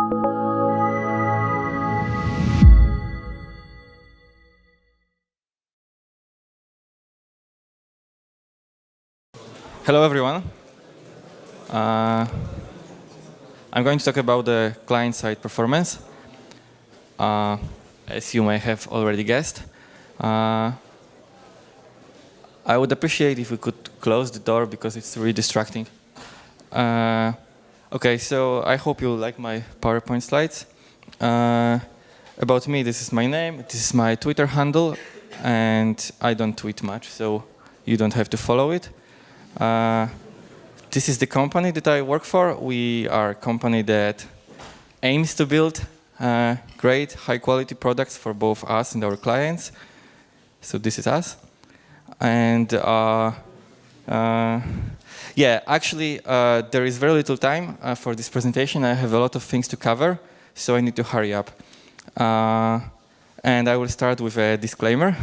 Hello, everyone. I'm going to talk about the client-side performance. As you may have already guessed, I would appreciate if we could close the door because it's really distracting. Okay, so I hope you like my PowerPoint slides. About me, this is my name, this is my Twitter handle, and I don't tweet much, so you don't have to follow it. This is the company that I work for. We are a company that aims to build great, high-quality products for both us and our clients. So this is us. And yeah, actually, there is very little time for this presentation. I have a lot of things to cover, so I need to hurry up. And I will start with a disclaimer.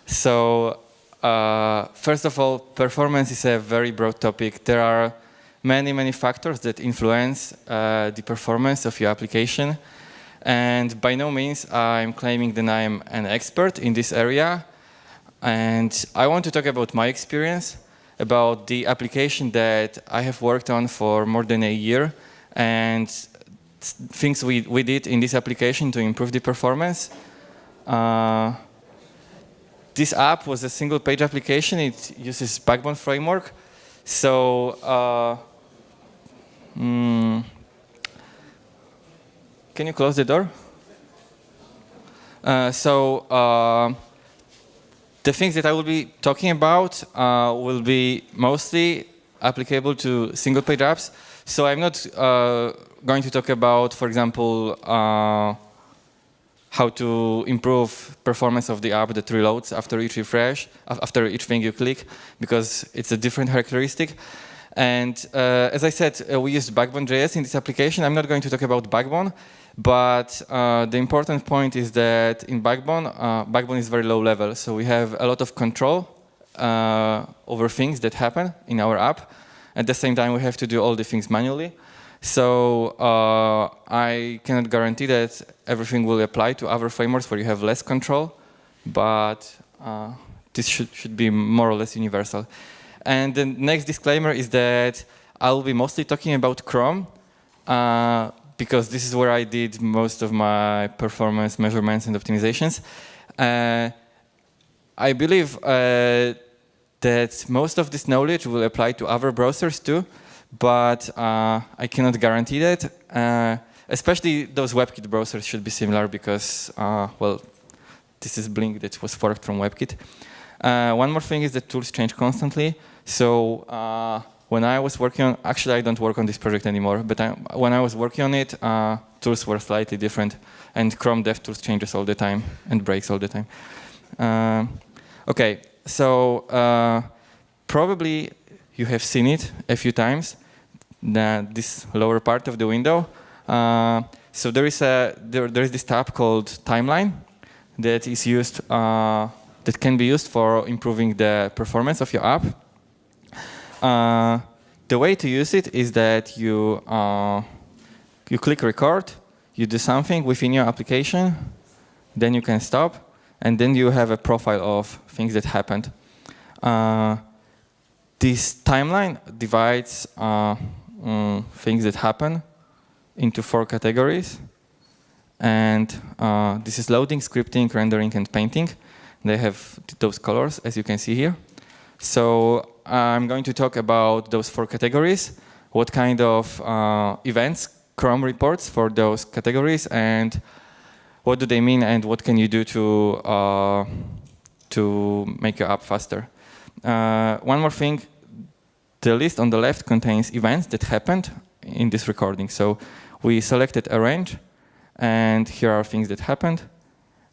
So first of all, performance is a very broad topic. There are many, many factors that influence the performance of your application. And by no means I'm claiming that I'm an expert in this area. And I want to talk about my experience, about the application that I have worked on for more than a year, and things we did in this application to improve the performance. This app was a single-page application. It uses Backbone framework. So can you close the door? The things that I will be talking about will be mostly applicable to single-page apps. So I'm not going to talk about, for example, how to improve performance of the app that reloads after each refresh, after each thing you click, because it's a different characteristic. And as I said, we used Backbone.js in this application. I'm not going to talk about Backbone, but the important point is that in Backbone, Backbone is very low level. So we have a lot of control over things that happen in our app. At the same time, we have to do all the things manually. So I cannot guarantee that everything will apply to other frameworks where you have less control, but this should be more or less universal. And the next disclaimer is that I will be mostly talking about Chrome, because this is where I did most of my performance measurements and optimizations. I believe that most of this knowledge will apply to other browsers too, but I cannot guarantee that. Especially those WebKit browsers should be similar because, well, this is Blink that was forked from WebKit. One more thing is that tools change constantly. So when I was working on, actually I don't work on this project anymore, but when I was working on it, tools were slightly different, and Chrome DevTools changes all the time and breaks all the time. Okay, so probably you have seen it a few times, this lower part of the window. So there is this tab called Timeline that is used, that can be used for improving the performance of your app. The way to use it is that you click record, you do something within your application, then you can stop, and then you have a profile of things that happened. This timeline divides things that happen into 4 categories. And this is loading, scripting, rendering, and painting. They have those colors, as you can see here. So I'm going to talk about those 4 categories, what kind of events Chrome reports for those categories, and what do they mean, and what can you do to make your app faster. One more thing, the list on the left contains events that happened in this recording. So we selected a range, and here are things that happened.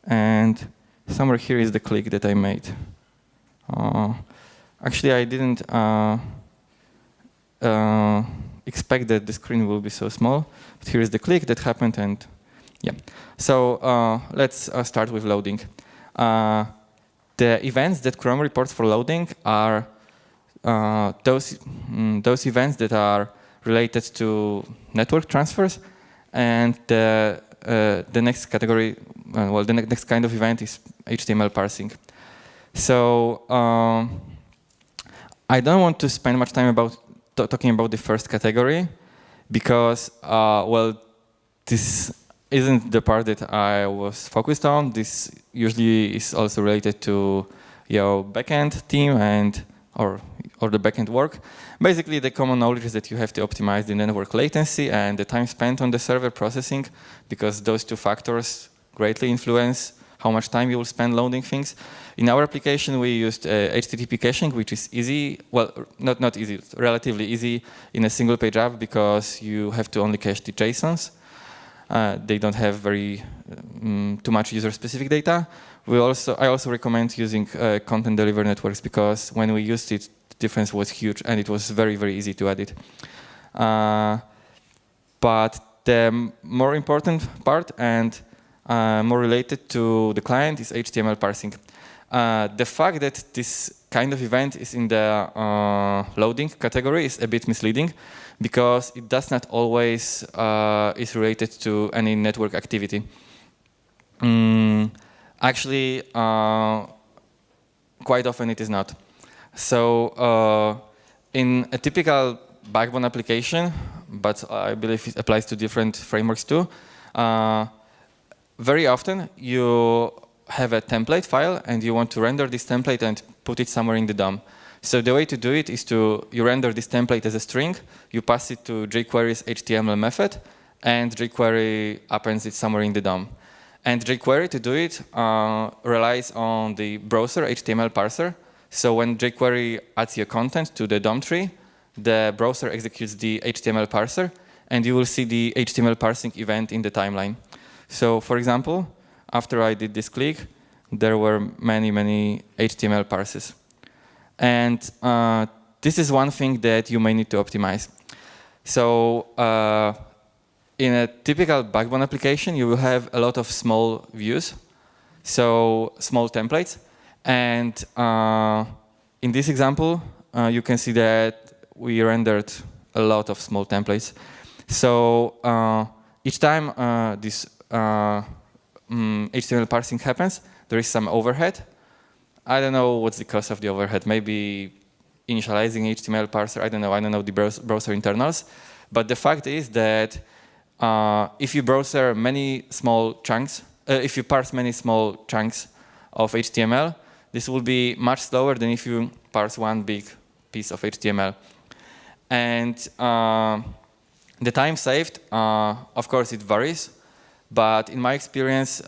And somewhere here is the click that I made. Actually, I didn't expect that the screen will be so small. But here is the click that happened, and yeah. So let's start with loading. The events that Chrome reports for loading are those events that are related to network transfers And the next category, well, the next kind of event is HTML parsing. So I don't want to spend much time about talking about the first category because, well, this isn't the part that I was focused on. This usually is also related to your backend team or the backend work. Basically, the common knowledge is that you have to optimize the network latency and the time spent on the server processing, because those two factors greatly influence how much time you will spend loading things. In our application, we used HTTP caching, which is easy. Well, not easy, relatively easy in a single page app because you have to only cache the JSONs. They don't have very too much user-specific data. I also recommend using content delivery networks because when we used it, the difference was huge and it was very, very easy to add it. But the more important part and more related to the client is HTML parsing. The fact that this kind of event is in the loading category is a bit misleading because it does not always is related to any network activity. Actually, quite often it is not. So in a typical backbone application, but I believe it applies to different frameworks too, very often you have a template file and you want to render this template and put it somewhere in the DOM. So the way to do it is you render this template as a string, you pass it to jQuery's HTML method, and jQuery appends it somewhere in the DOM. And jQuery, to do it, relies on the browser HTML parser. So when jQuery adds your content to the DOM tree, the browser executes the HTML parser, and you will see the HTML parsing event in the timeline. So for example, after I did this click, there were many, many HTML parses. And this is one thing that you may need to optimize. So in a typical backbone application, you will have a lot of small views, so small templates. And in this example, you can see that we rendered a lot of small templates. So each time this HTML parsing happens, there is some overhead. I don't know what's the cost of the overhead. Maybe initializing HTML parser. I don't know the browser internals. But the fact is that if you browser many small chunks, if you parse many small chunks of HTML, this will be much slower than if you parse one big piece of HTML. And the time saved, of course, it varies. But in my experience,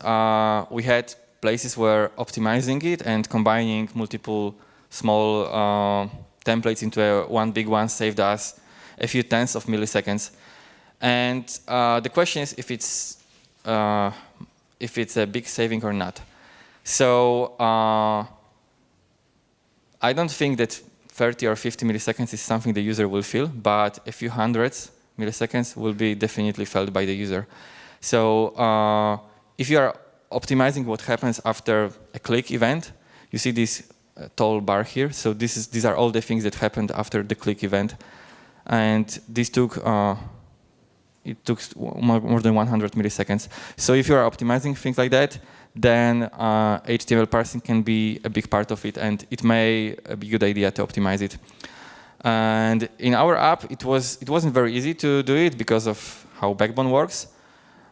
we had places where optimizing it and combining multiple small templates into one big one saved us a few tenths of milliseconds. And the question is if it's a big saving or not. So I don't think that 30 or 50 milliseconds is something the user will feel, but a few hundreds milliseconds will be definitely felt by the user. So if you are optimizing what happens after a click event, you see this tall bar here. So these are all the things that happened after the click event. And this took more than 100 milliseconds. So if you are optimizing things like that, then HTML parsing can be a big part of it, and it may be a good idea to optimize it. And in our app, it wasn't very easy to do it because of how Backbone works.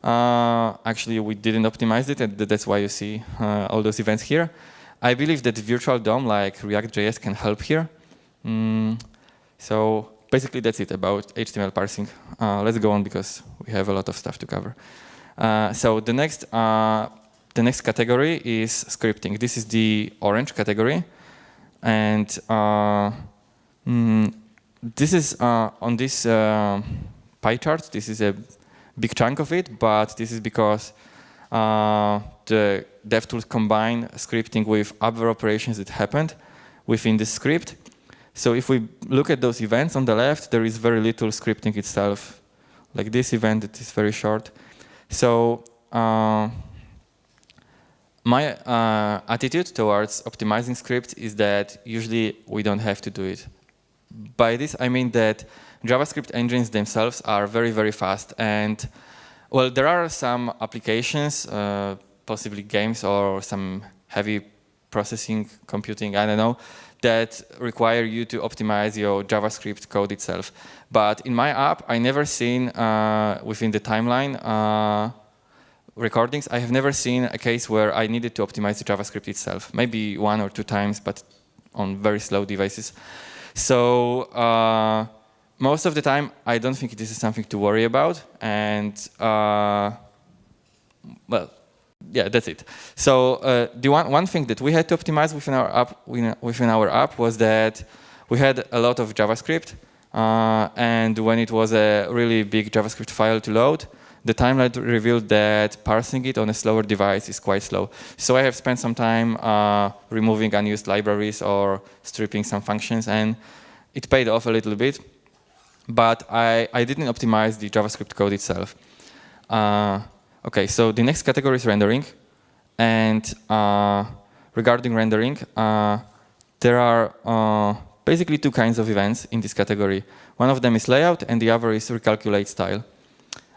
Actually, we didn't optimize it, and that's why you see all those events here. I believe that virtual DOM like React.js can help here. So basically, that's it about HTML parsing. Let's go on because we have a lot of stuff to cover. So the next category is scripting. This is the orange category, and this is on this pie chart. This is a big chunk of it, but this is because the DevTools combine scripting with other operations that happened within the script. So if we look at those events on the left, there is very little scripting itself. Like this event, it is very short. So my attitude towards optimizing scripts is that usually we don't have to do it. By this, I mean that JavaScript engines themselves are very, very fast, and Well, there are some applications, possibly games or some heavy processing, computing, I don't know, that require you to optimize your JavaScript code itself. But in my app, I never seen within the timeline recordings, I have never seen a case where I needed to optimize the JavaScript itself. Maybe 1 or 2 times, but on very slow devices. So most of the time, I don't think this is something to worry about. And well, yeah, that's it. So the one thing that we had to optimize within our app was that we had a lot of JavaScript, and when it was a really big JavaScript file to load, the timeline revealed that parsing it on a slower device is quite slow. So I have spent some time removing unused libraries or stripping some functions, and it paid off a little bit. But I didn't optimize the JavaScript code itself. Okay, so the next category is rendering. And regarding rendering, there are basically 2 kinds of events in this category. One of them is layout, and the other is recalculate style.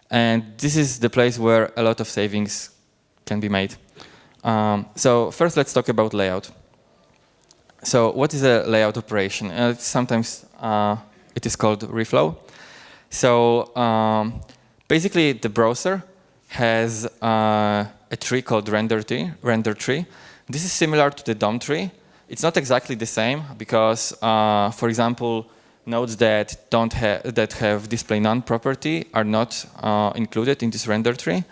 And this is the place where a lot of savings can be made. So first, let's talk about layout. So what is a layout operation? Sometimes it is called reflow. So basically, the browser has a tree called render tree. This is similar to the DOM tree. It's not exactly the same because, for example, nodes that have display none property are not included in this render tree.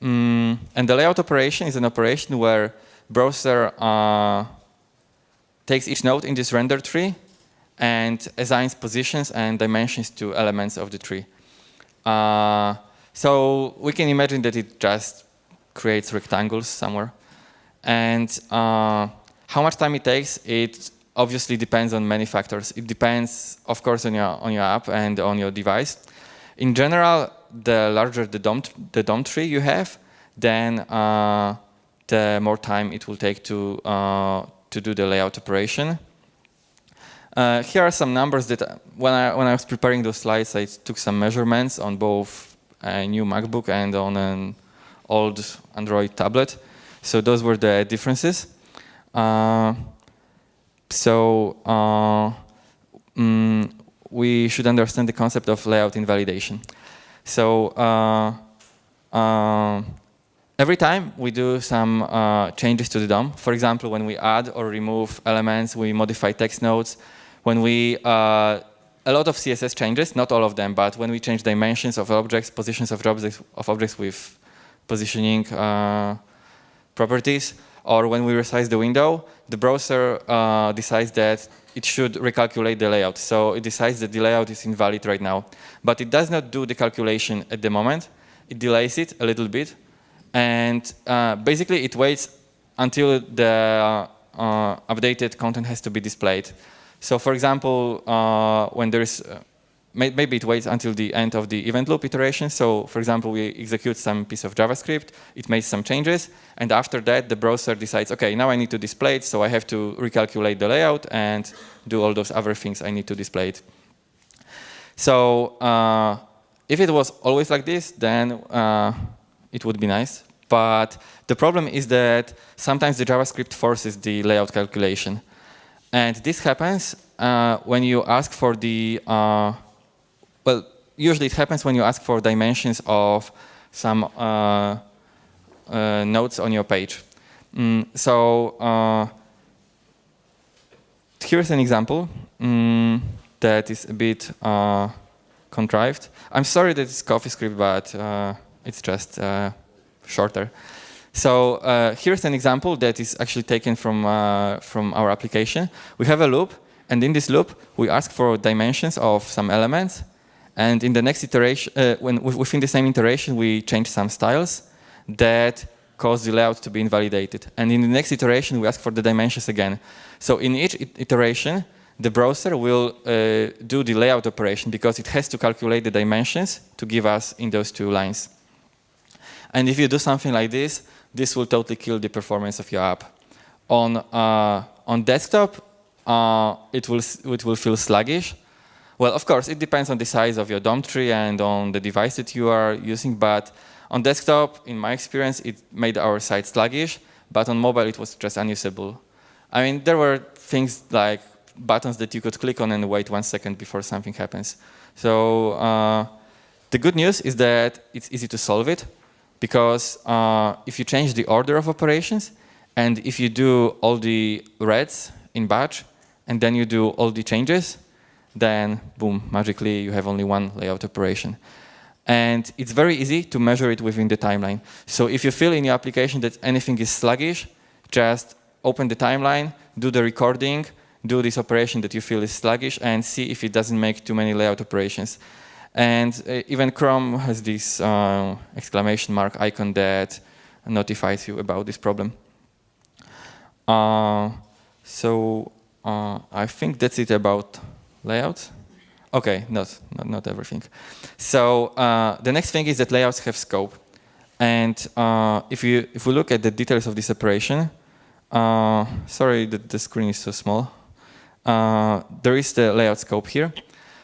And the layout operation is an operation where browser takes each node in this render tree and assigns positions and dimensions to elements of the tree. So we can imagine that it just creates rectangles somewhere. And how much time it takes, it obviously depends on many factors. It depends, of course, on your app and on your device. In general, the larger the DOM tree you have, then the more time it will take to do the layout operation. Here are some numbers that when I was preparing those slides, I took some measurements on both a new MacBook and on an old Android tablet. So those were the differences. We should understand the concept of layout invalidation. So every time we do some changes to the DOM, for example, when we add or remove elements, we modify text nodes, when we a lot of CSS changes, not all of them, but when we change dimensions of objects, positions of objects with positioning properties, or when we resize the window, the browser decides that it should recalculate the layout. So it decides that the layout is invalid right now. But it does not do the calculation at the moment. It delays it a little bit. And basically, it waits until the updated content has to be displayed. So for example, when there is, maybe it waits until the end of the event loop iteration. So for example, we execute some piece of JavaScript, it makes some changes, and after that, the browser decides, okay, now I need to display it, so I have to recalculate the layout and do all those other things I need to display it. So if it was always like this, then it would be nice. But the problem is that sometimes the JavaScript forces the layout calculation. And this happens when you ask for the, well, usually it happens when you ask for dimensions of some nodes on your page. So here's an example that is a bit contrived. I'm sorry that it's CoffeeScript, but it's just shorter. So here's an example that is actually taken from our application. We have a loop, and in this loop, we ask for dimensions of some elements. And in the next iteration, within the same iteration, we change some styles that cause the layout to be invalidated. And in the next iteration, we ask for the dimensions again. So in each iteration, the browser will do the layout operation because it has to calculate the dimensions to give us in those 2 lines. And if you do something like this, this will totally kill the performance of your app. On desktop, it will feel sluggish. Well, of course, it depends on the size of your DOM tree and on the device that you are using, but on desktop, in my experience, it made our site sluggish, but on mobile, it was just unusable. I mean, there were things like buttons that you could click on and wait 1 second before something happens. So the good news is that it's easy to solve it, because if you change the order of operations, and if you do all the reads in batch, and then you do all the changes, then boom, magically you have only one layout operation. And it's very easy to measure it within the timeline. So if you feel in your application that anything is sluggish, just open the timeline, do the recording, do this operation that you feel is sluggish, and see if it doesn't make too many layout operations. And even Chrome has this exclamation mark icon that notifies you about this problem. So I think that's it about layouts. Okay, not everything. So the next thing is that layouts have scope. And if we look at the details of this operation, sorry that the screen is so small. There is the layout scope here.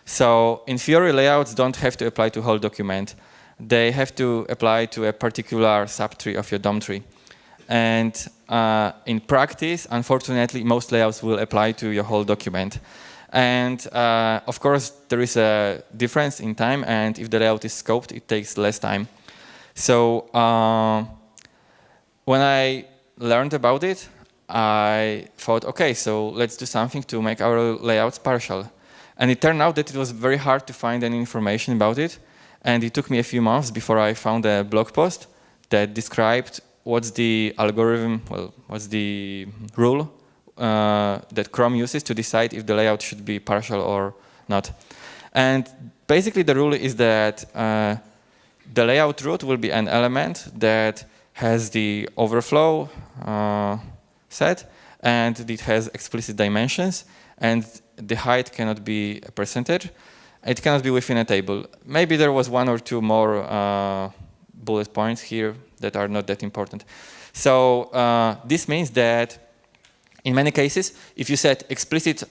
So in theory, layouts don't have to apply to whole document. They have to apply to a particular subtree of your DOM tree. And in practice, unfortunately, most layouts will apply to your whole document. And of course, there is a difference in time, and if the layout is scoped, it takes less time. So when I learned about it, I thought, okay, so let's do something to make our layouts partial. And it turned out that it was very hard to find any information about it. And it took me a few months before I found a blog post that described what's the algorithm, well, what's the rule that Chrome uses to decide if the layout should be partial or not. And basically the rule is that the layout root will be an element that has the overflow set, and it has explicit dimensions, and the height cannot be a percentage. It cannot be within a table. Maybe there was 1 or 2 more bullet points here that are not that important. So this means that in many cases, if you set explicit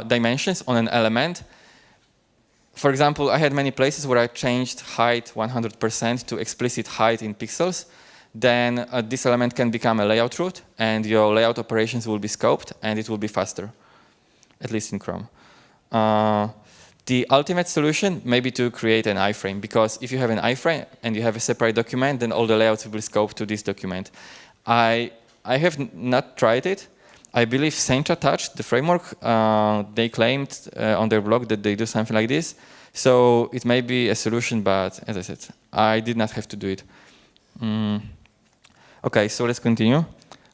dimensions on an element, for example, I had many places where I changed height 100% to explicit height in pixels, then this element can become a layout root, and your layout operations will be scoped, and it will be faster, at least in Chrome. The ultimate solution may be to create an iframe, because if you have an iframe and you have a separate document, then all the layouts will be scoped to this document. I have not tried it. I believe Sencha Touch, the framework, they claimed on their blog that they do something like this. So it may be a solution, but as I said, I did not have to do it. Okay, so let's continue.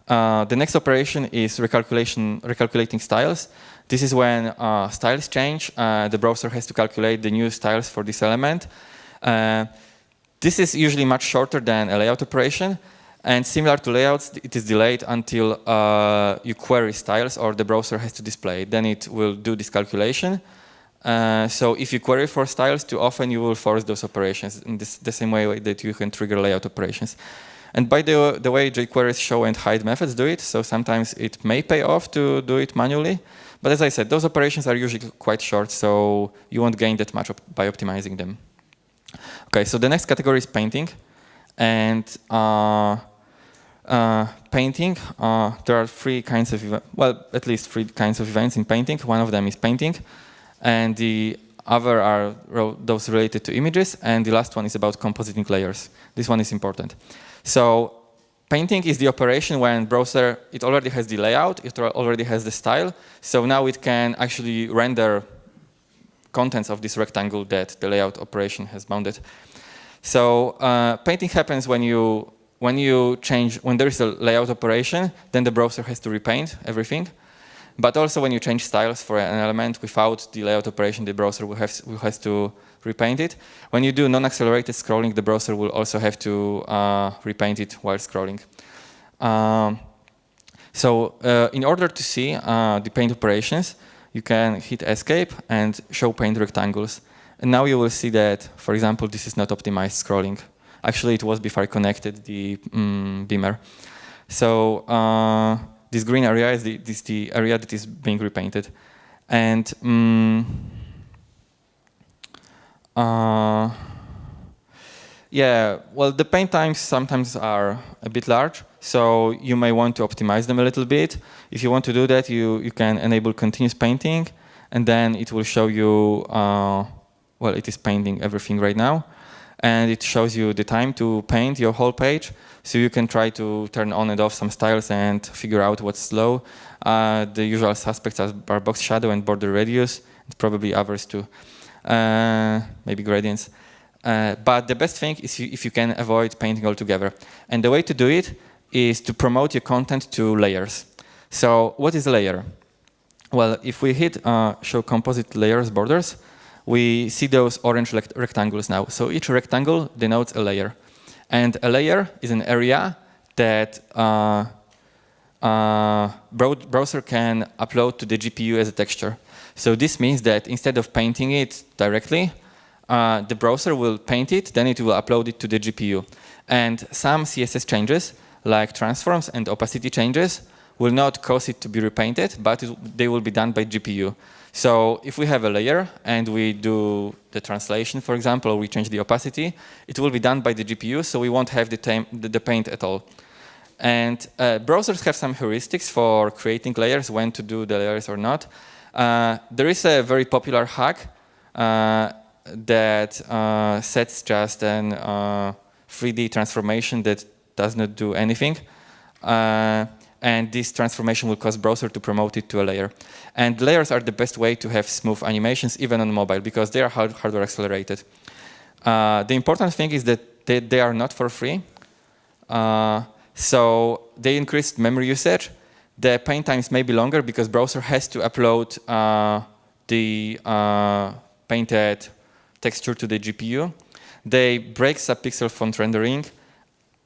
The next operation is recalculating styles. This is when styles change. The browser has to calculate the new styles for this element. This is usually much shorter than a layout operation. And similar to layouts, it is delayed until you query styles or the browser has to display it. Then it will do this calculation. So if you query for styles too often, you will force those operations in the same way that you can trigger layout operations. And by the way, jQuery's show and hide methods do it, so sometimes it may pay off to do it manually. But as I said, those operations are usually quite short, so you won't gain that much by optimizing them. Okay, so the next category is painting. And painting, there are 3 kinds of, well, at least 3 kinds of events in painting. One of them is painting, and the other are those related to images, and the last one is about compositing layers. This one is important. So painting is the operation when browser, it already has the layout, it already has the style, so now it can actually render contents of this rectangle that the layout operation has bounded. So painting happens when there is a layout operation, then the browser has to repaint everything. But also when you change styles for an element without the layout operation, the browser will have to repaint it. When you do non-accelerated scrolling, the browser will also have to repaint it while scrolling. So in order to see the paint operations, you can hit escape and show paint rectangles. And now you will see that, for example, this is not optimized scrolling. Actually, it was before I connected the beamer. So this green area is the area that is being repainted. And Uh, yeah, well, the paint times sometimes are a bit large, so you may want to optimize them a little bit. If you want to do that, you can enable continuous painting, and then it will show you, well, it is painting everything right now, and it shows you the time to paint your whole page, so you can try to turn on and off some styles and figure out what's slow. The usual suspects are box shadow and border radius, and probably others too, maybe gradients. But the best thing is if you can avoid painting altogether. And the way to do it is to promote your content to layers. So what is a layer? Well, if we hit show composite layers borders, we see those orange rectangles now. So each rectangle denotes a layer. And a layer is an area that browser can upload to the GPU as a texture. So this means that instead of painting it directly, the browser will paint it, then it will upload it to the GPU. And some CSS changes, like transforms and opacity changes, will not cause it to be repainted, but they will be done by GPU. So if we have a layer and we do the translation, for example, or we change the opacity, it will be done by the GPU, so we won't have the paint at all. And browsers have some heuristics for creating layers, when to do the layers or not. There is a very popular hack that sets just an 3D transformation that does not do anything. And this transformation will cause browser to promote it to a layer. And layers are the best way to have smooth animations, even on mobile, because they are hardware accelerated. The important thing is that they are not for free. So they increase memory usage. The paint times may be longer because browser has to upload the painted texture to the GPU. They break subpixel font rendering,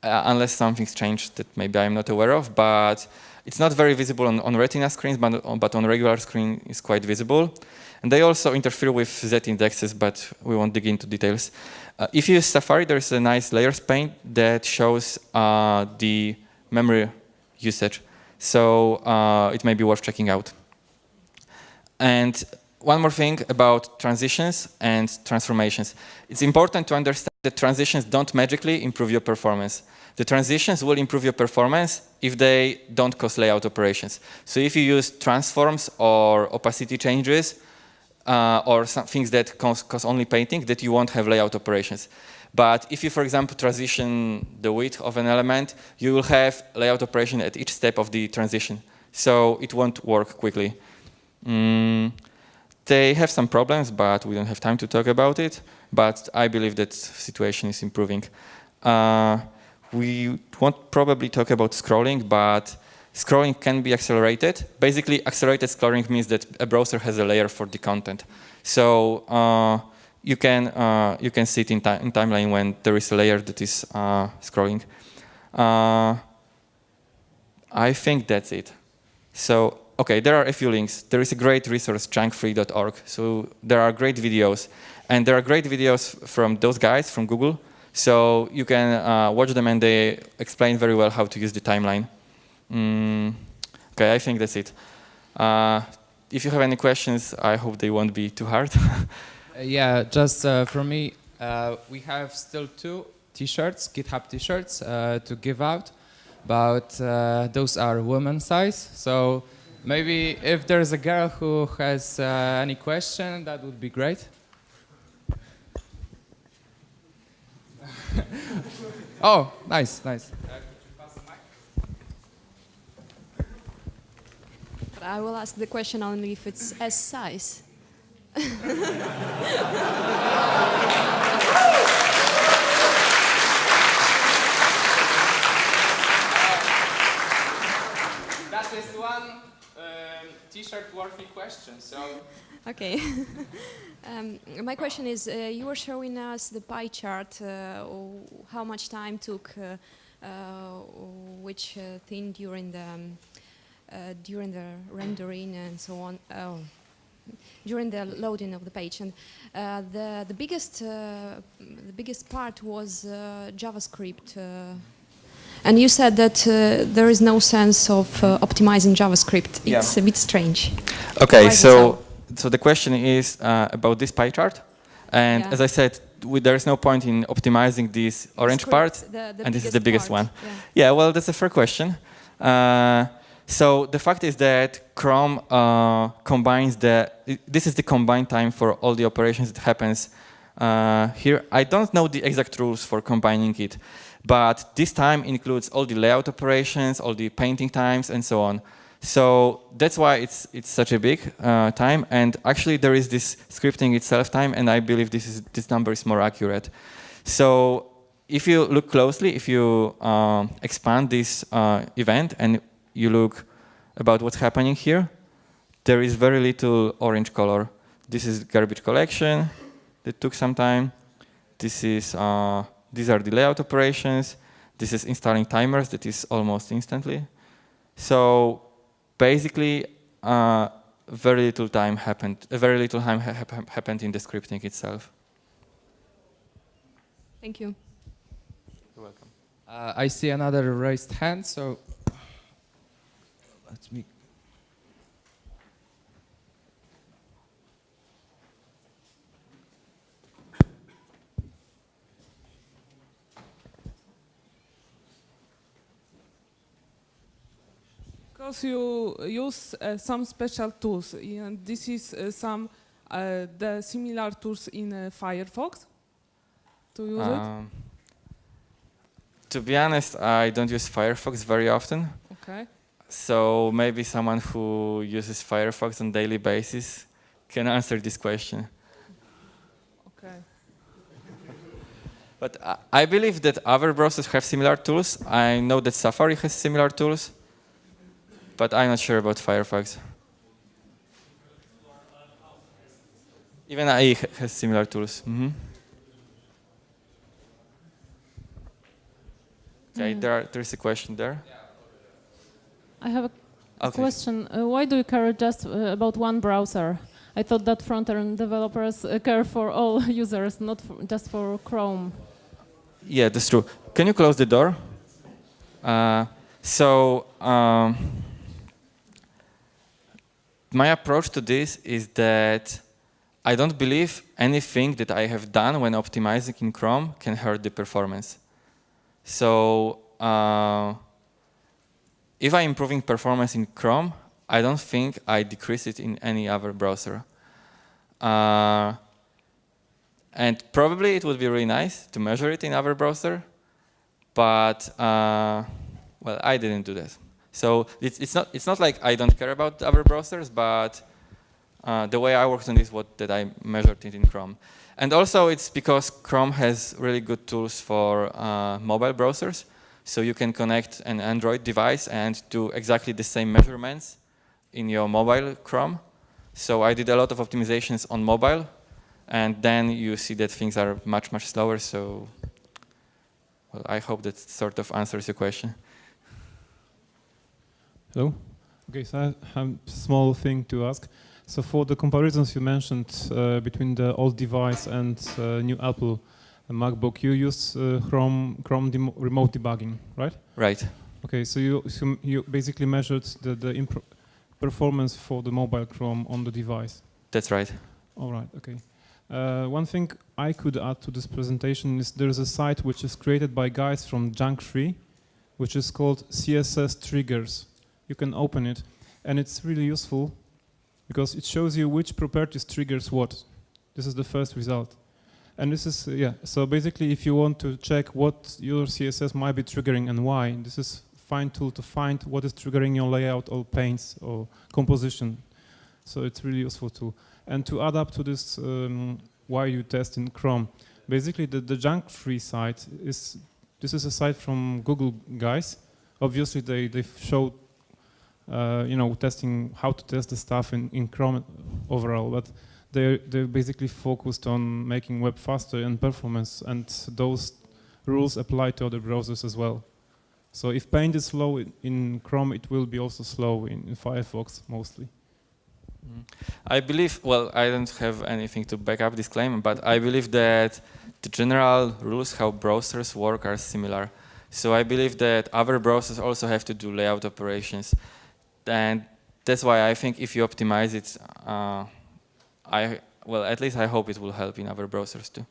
unless something's changed that maybe I'm not aware of, but it's not very visible on Retina screens, but on regular screen it's quite visible. And they also interfere with Z indexes, but we won't dig into details. If you use Safari, there's a nice layers pane that shows the memory usage. So it may be worth checking out. And one more thing about transitions and transformations. It's important to understand that transitions don't magically improve your performance. The transitions will improve your performance if they don't cause layout operations. So if you use transforms or opacity changes, or some things that cause only painting, that you won't have layout operations. But if you, for example, transition the width of an element, you will have layout operation at each step of the transition. So it won't work quickly. They have some problems, but we don't have time to talk about it. But I believe that situation is improving. We won't probably talk about scrolling, but scrolling can be accelerated. Basically, accelerated scrolling means that a browser has a layer for the content. So you can see it in timeline when there is a layer that is scrolling. I think that's it. So, okay, there are a few links. There is a great resource, junkfree.org. So there are great videos. And there are great videos from those guys from Google. So you can watch them, and they explain very well how to use the timeline. Okay, I think that's it. If you have any questions, I hope they won't be too hard. Yeah, just for me, we have still 2 t-shirts, GitHub t-shirts to give out, but those are woman size. So maybe if there's a girl who has any question, that would be great. Oh, nice. But I will ask the question only if it's S size. That is one t-shirt worthy question. So. Okay. My question is, you were showing us the pie chart, how much time took which thing during the rendering and so on, during the loading of the page, and the biggest part was JavaScript. And you said that there is no sense of optimizing JavaScript. It's a bit strange. Okay, so the question is about this pie chart. And Yeah. as I said, there's no point in optimizing this orange Script, part, the and this is the biggest part, one. yeah. Yeah, well, that's a fair question. So the fact is that Chrome combines this is the combined time for all the operations that happens here. I don't know the exact rules for combining it, but this time includes all the layout operations, all the painting times, and so on. So that's why it's such a big time. And actually, there is this scripting itself time, and I believe this number is more accurate. So if you look closely, if you expand this event and you look about what's happening here, there is very little orange color. This is garbage collection that took some time. These are the layout operations. This is installing timers that is almost instantly. So basically, very little time happened. Very little time happened in the scripting itself. Thank you. You're welcome. I see another raised hand, so let me. Because you use some special tools, and this is some the similar tools in Firefox to use it. To be honest, I don't use Firefox very often. Okay. So maybe someone who uses Firefox on a daily basis can answer this question. Okay. But I believe that other browsers have similar tools. I know that Safari has similar tools, but I'm not sure about Firefox. Even IE has similar tools. Mm-hmm. Okay, there's a question there. I have a Okay. question. Why do you care just about one browser? I thought that front-end developers care for all users, not just for Chrome. Yeah, that's true. Can you close the door? My approach to this is that I don't believe anything that I have done when optimizing in Chrome can hurt the performance. So if I'm improving performance in Chrome, I don't think I decrease it in any other browser. And probably it would be really nice to measure it in other browser, but well, I didn't do that. So it's not like I don't care about other browsers, but the way I worked on this was that I measured it in Chrome. And also it's because Chrome has really good tools for mobile browsers. So you can connect an Android device and do exactly the same measurements in your mobile Chrome. So I did a lot of optimizations on mobile, and then you see that things are much, much slower. So well, I hope that sort of answers your question. Hello. Okay, so I have a small thing to ask. So for the comparisons you mentioned between the old device and new Apple MacBook, you use Chrome remote debugging, right? Right. Okay, so you basically measured the performance for the mobile Chrome on the device. That's right. All right. Okay. One thing I could add to this presentation is there's a site which is created by guys from Junk3, which is called CSS Triggers. You can open it, and it's really useful because it shows you which properties triggers what. This is the first result. And this is, so basically if you want to check what your CSS might be triggering and why, this is a fine tool to find what is triggering your layout or paints or composition. So it's really useful tool. And to add up to this, why you test in Chrome, basically the Junk3 site this is a site from Google guys. Obviously they showed testing how to test the stuff in Chrome overall, but they're basically focused on making web faster and performance, and those rules apply to other browsers as well. So if Paint is slow in Chrome, it will be also slow in Firefox mostly. I believe, well, I don't have anything to back up this claim, but I believe that the general rules how browsers work are similar. So I believe that other browsers also have to do layout operations. And that's why I think if you optimize it, well, at least I hope it will help in other browsers too.